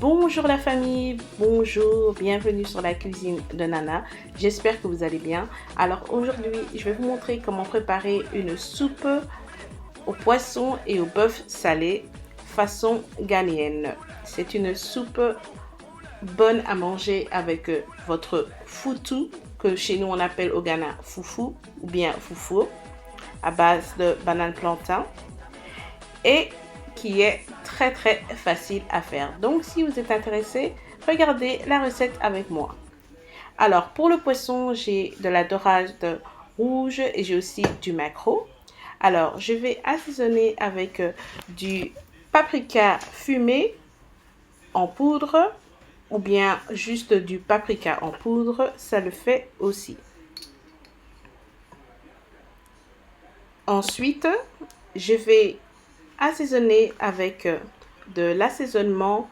Bonjour la famille, bonjour, bienvenue sur la cuisine de Nana. J'espère que vous allez bien. Alors aujourd'hui, je vais vous montrer comment préparer une soupe au poisson et au bœuf salé façon ghanéenne. C'est une soupe bonne à manger avec votre foutou, que chez nous on appelle au Ghana foufou ou bien foufou, à base de banane plantain et qui est très facile à faire. Donc si vous êtes intéressé, regardez la recette avec moi. Alors pour le poisson, j'ai de la dorade rouge et j'ai aussi du maquereau. Alors je vais assaisonner avec du paprika fumé en poudre ou bien juste du paprika en poudre, ça le fait aussi. Ensuite, je vais assaisonner avec de l'assaisonnement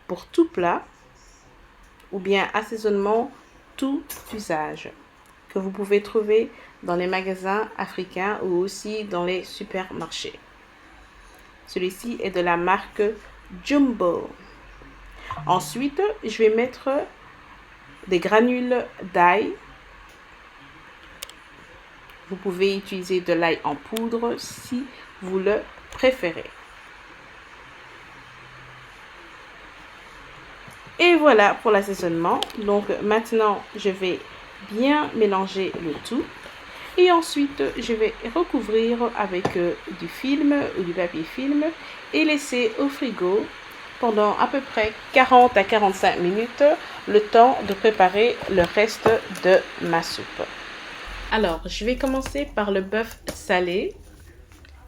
pour tout plat ou bien assaisonnement tout usage que vous pouvez trouver dans les magasins africains ou aussi dans les supermarchés. Celui-ci est de la marque Jumbo. Ensuite, je vais mettre des granules d'ail. Vous pouvez utiliser de l'ail en poudre si vous le préférez. Et voilà pour l'assaisonnement. Donc maintenant, je vais bien mélanger le tout. Et ensuite, je vais recouvrir avec du film ou du papier film et laisser au frigo pendant à peu près 40 à 45 minutes, le temps de préparer le reste de ma soupe. Alors, je vais commencer par le bœuf salé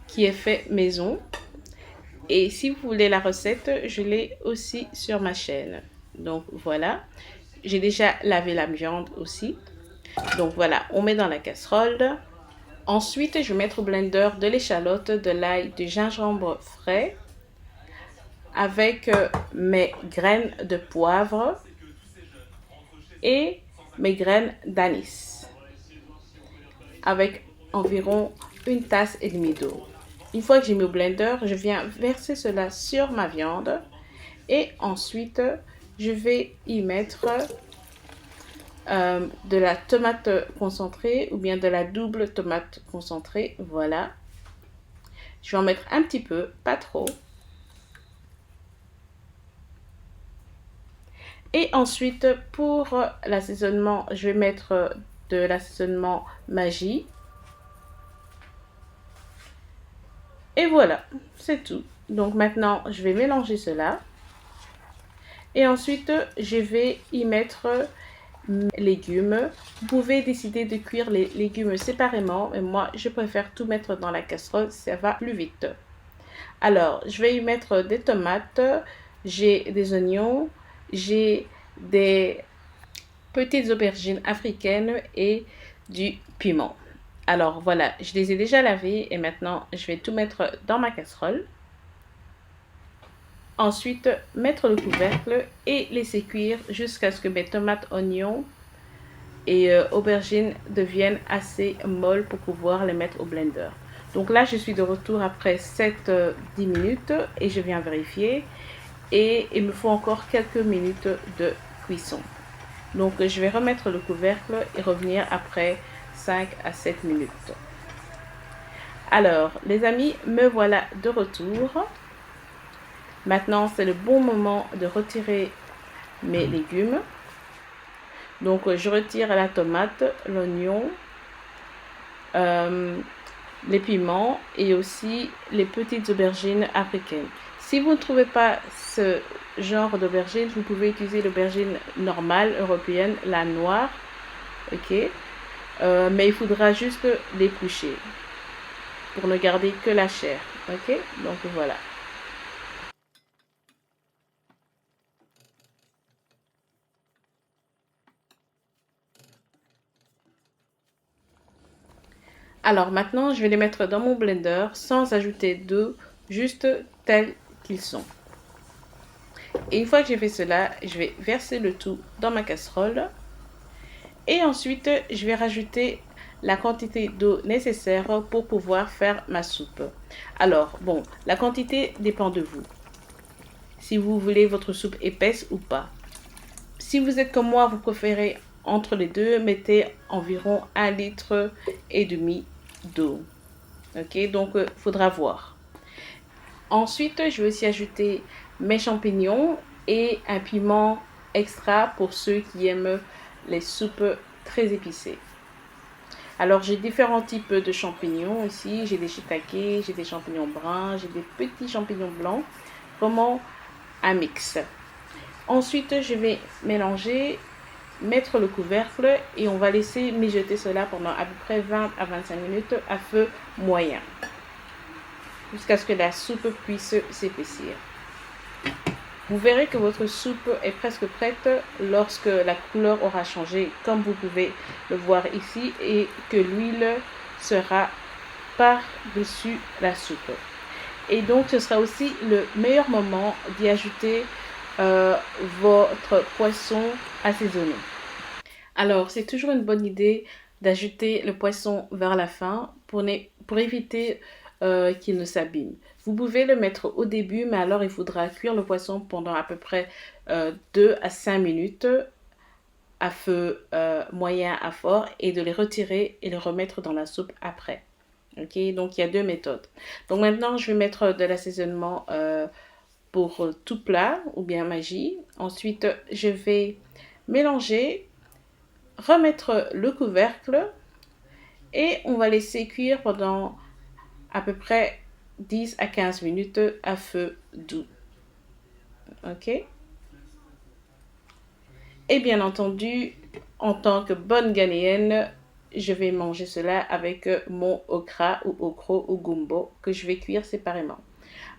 qui est fait maison. Et si vous voulez la recette, je l'ai aussi sur ma chaîne. Donc voilà, j'ai déjà lavé la viande aussi. Donc voilà, on met dans la casserole. Ensuite, je vais mettre au blender de l'échalote, de l'ail, du gingembre frais avec mes graines de poivre et mes graines d'anis avec environ une tasse et demie d'eau. Une fois que j'ai mis au blender, je viens verser cela sur ma viande et ensuite je vais y mettre de la tomate concentrée ou bien de la double tomate concentrée. Voilà. Je vais en mettre un petit peu, pas trop. Et ensuite, pour l'assaisonnement, je vais mettre de l'assaisonnement Maggi. Et voilà, c'est tout. Donc maintenant, je vais mélanger cela. Et ensuite, je vais y mettre mes légumes. Vous pouvez décider de cuire les légumes séparément, mais moi, je préfère tout mettre dans la casserole, ça va plus vite. Alors, je vais y mettre des tomates, j'ai des oignons, j'ai des petites aubergines africaines et du piment. Alors voilà, je les ai déjà lavés et maintenant je vais tout mettre dans ma casserole. Ensuite, mettre le couvercle et laisser cuire jusqu'à ce que mes tomates, oignons et aubergines deviennent assez molles pour pouvoir les mettre au blender. Donc là, je suis de retour après 7-10 minutes et je viens vérifier. Et il me faut encore quelques minutes de cuisson. Donc je vais remettre le couvercle et revenir après 5 à 7 minutes. Alors les amis, me voilà de retour. Maintenant c'est le bon moment de retirer mes légumes. Donc je retire la tomate, l'oignon, les piments et aussi les petites aubergines africaines. Si vous ne trouvez pas ce genre d'aubergine, vous pouvez utiliser l'aubergine normale, européenne, la noire. Ok, mais il faudra juste l'éplucher pour ne garder que la chair. Ok, donc voilà. Alors maintenant, je vais les mettre dans mon blender sans ajouter d'eau, juste tels qu'ils sont. Et une fois que j'ai fait cela, je vais verser le tout dans ma casserole. Et ensuite, je vais rajouter la quantité d'eau nécessaire pour pouvoir faire ma soupe. Alors, bon, la quantité dépend de vous. si vous voulez votre soupe épaisse ou pas. Si vous êtes comme moi, vous préférez entre les deux, mettez environ 1,5 litre d'eau. Ok, donc faudra voir. Ensuite, je vais aussi ajouter mes champignons et un piment extra pour ceux qui aiment les soupes très épicées. Alors, j'ai différents types de champignons ici. J'ai des shiitake, j'ai des champignons bruns, j'ai des petits champignons blancs. Vraiment un mix. Ensuite, je vais mélanger, mettre le couvercle et on va laisser mijoter cela pendant à peu près 20 à 25 minutes à feu moyen. Jusqu'à ce que la soupe puisse s'épaissir. Vous verrez que votre soupe est presque prête lorsque la couleur aura changé, comme vous pouvez le voir ici, et que l'huile sera par-dessus la soupe. Et donc, ce sera aussi le meilleur moment d'y ajouter votre poisson assaisonné. Alors, c'est toujours une bonne idée d'ajouter le poisson vers la fin pour éviter qu'il ne s'abîme. Vous pouvez le mettre au début, mais alors il faudra cuire le poisson pendant à peu près 2 à 5 minutes à feu moyen à fort et de les retirer et les remettre dans la soupe après. Ok, donc il y a 2 méthodes. Donc maintenant, je vais mettre de l'assaisonnement pour tout plat ou bien magie. Ensuite, je vais mélanger, remettre le couvercle et on va laisser cuire pendant à peu près 10 à 15 minutes à feu doux. Ok? Et bien entendu, en tant que bonne Ghanéenne, je vais manger cela avec mon okra ou okro ou gumbo que je vais cuire séparément.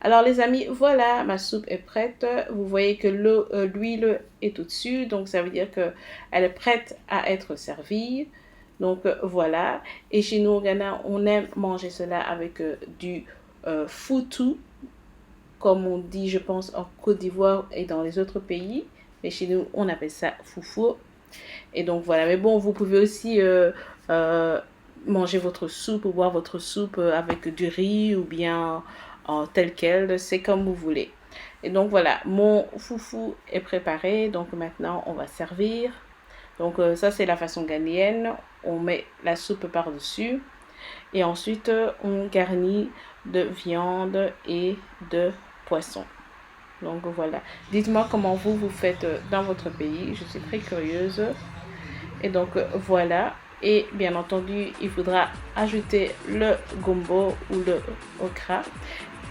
Alors les amis, voilà, ma soupe est prête. Vous voyez que l'huile est au-dessus, donc ça veut dire qu'elle est prête à être servie. Donc voilà, et chez nous au Ghana, on aime manger cela avec du foutou, comme on dit, je pense, en Côte d'Ivoire et dans les autres pays. Mais chez nous, on appelle ça foufou. Et donc voilà, mais bon, vous pouvez aussi manger votre soupe ou boire votre soupe avec du riz ou bien tel quel, c'est comme vous voulez. Et donc voilà, mon foufou est préparé, donc maintenant on va servir. Donc ça c'est la façon ghanéenne, on met la soupe par-dessus et ensuite on garnit de viande et de poisson. Donc voilà, dites-moi comment vous faites dans votre pays, je suis très curieuse. Et donc voilà, et bien entendu il faudra ajouter le gumbo ou le okra.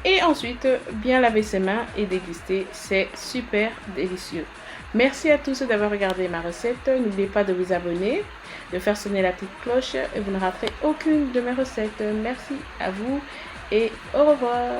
Et ensuite, bien laver ses mains et déguster. C'est super délicieux. Merci à tous d'avoir regardé ma recette. N'oubliez pas de vous abonner, de faire sonner la petite cloche et vous ne raterez aucune de mes recettes. Merci à vous et au revoir.